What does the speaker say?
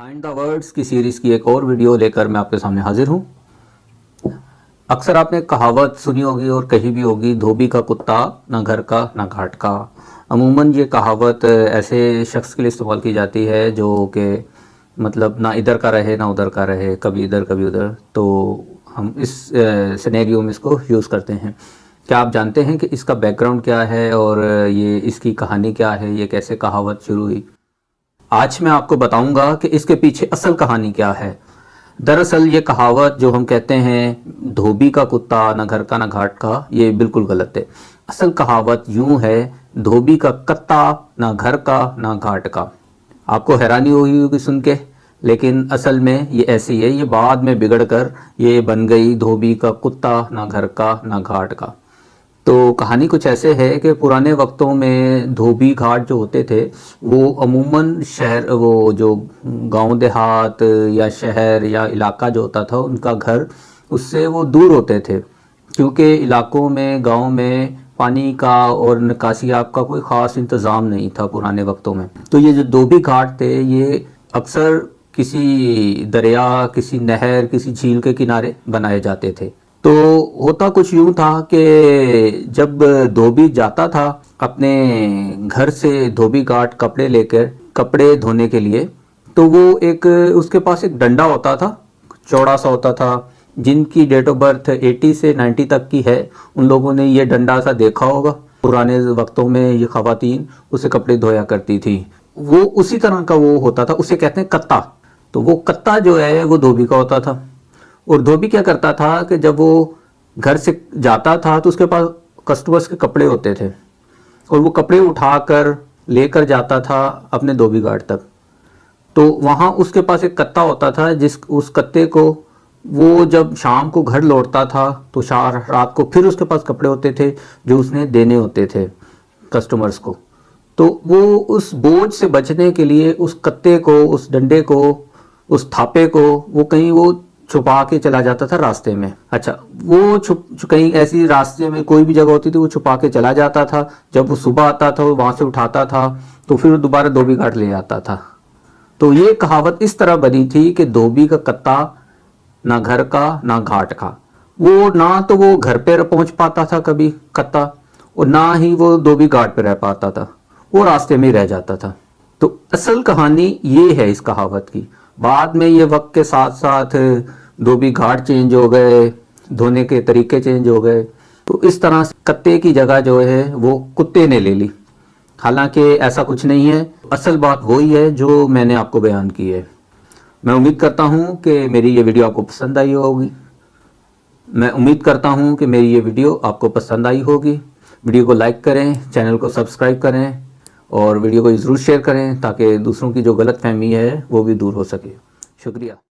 Behind the words की series की एक और वीडियो लेकर मैं आपके सामने हाजिर हूँ। अक्सर आपने कहावत सुनी होगी और कही भी होगी, धोबी का कुत्ता ना घर का ना घाट का। अमूमन ये कहावत ऐसे शख्स के लिए इस्तेमाल की जाती है जो कि मतलब ना इधर का रहे ना उधर का रहे, कभी इधर कभी उधर। तो हम इस सिनेरियो में इसको यूज़ करते हैं। क्या आप जानते हैं कि इसका बैकग्राउंड क्या है और ये इसकी कहानी क्या है, ये कैसे कहावत शुरू हुई? आज मैं आपको बताऊंगा कि इसके पीछे असल कहानी क्या है। दरअसल ये कहावत जो हम कहते हैं धोबी का कुत्ता ना घर का ना घाट का, ये बिल्कुल गलत है। असल कहावत यूं है, धोबी का कत्ता ना घर का ना घाट का। आपको हैरानी हुई होगी सुन के, लेकिन असल में ये ऐसी है। ये बाद में बिगड़ कर ये बन गई धोबी का कुत्ता ना घर का ना घाट का। तो कहानी कुछ ऐसे है कि पुराने वक्तों में धोबी घाट जो होते थे वो अमूमन शहर, वो जो गांव देहात या शहर या इलाका जो होता था उनका घर उससे वो दूर होते थे, क्योंकि इलाकों में गांव में पानी का और निकासियाब का कोई ख़ास इंतज़ाम नहीं था पुराने वक्तों में। तो ये जो धोबी घाट थे ये अक्सर किसी दरिया, किसी नहर, किसी झील के किनारे बनाए जाते थे। तो होता कुछ यूं था कि जब धोबी जाता था अपने घर से धोबी घाट कपड़े लेकर कपड़े धोने के लिए, तो वो एक उसके पास एक डंडा होता था, चौड़ा सा होता था। जिनकी डेट ऑफ बर्थ 80 से 90 तक की है उन लोगों ने ये डंडा सा देखा होगा। पुराने वक्तों में ये खवातीन उसे कपड़े धोया करती थी। वो उसी तरह का वो होता था, उसे कहते हैं कत्ता। तो वो कत्ता जो है वो धोबी का होता था। और धोबी क्या करता था कि जब वो घर से जाता था तो उसके पास कस्टमर्स के कपड़े होते थे और वो कपड़े उठाकर लेकर जाता था अपने धोबी घाट तक। तो वहाँ उसके पास एक कत्ता होता था, उस कत्ते को वो जब शाम को घर लौटता था तो रात को फिर उसके पास कपड़े होते थे जो उसने देने होते थे कस्टमर्स को। तो वो उस बोझ से बचने के लिए उस कत्ते को, उस डंडे को, उस थापे को वो कहीं वो छुपा के चला जाता था रास्ते में। अच्छा, वो कहीं ऐसी रास्ते में कोई भी जगह होती थी वो छुपा के चला जाता था। जब वो सुबह आता था वो वहां से उठाता था तो फिर दोबारा धोबी घाट ले आता था। तो ये कहावत इस तरह बनी थी कि धोबी का कत्ता ना घर का ना घाट का। वो ना तो वो घर पे पहुंच पाता था कभी कत्ता, और ना ही वो धोबी घाट पे रह पाता था, वो रास्ते में ही रह जाता था। तो असल कहानी ये है इस कहावत की। बाद में ये वक्त के साथ साथ धोबी घाट चेंज हो गए, धोने के तरीके चेंज हो गए, तो इस तरह से कत्ते की जगह जो है वो कुत्ते ने ले ली। हालांकि ऐसा कुछ नहीं है, असल बात वही है जो मैंने आपको बयान की है। मैं उम्मीद करता हूँ कि मेरी ये वीडियो आपको पसंद आई होगी। वीडियो को लाइक करें, चैनल को सब्सक्राइब करें और वीडियो को ज़रूर शेयर करें ताकि दूसरों की जो गलत फहमी है वो भी दूर हो सके। शुक्रिया।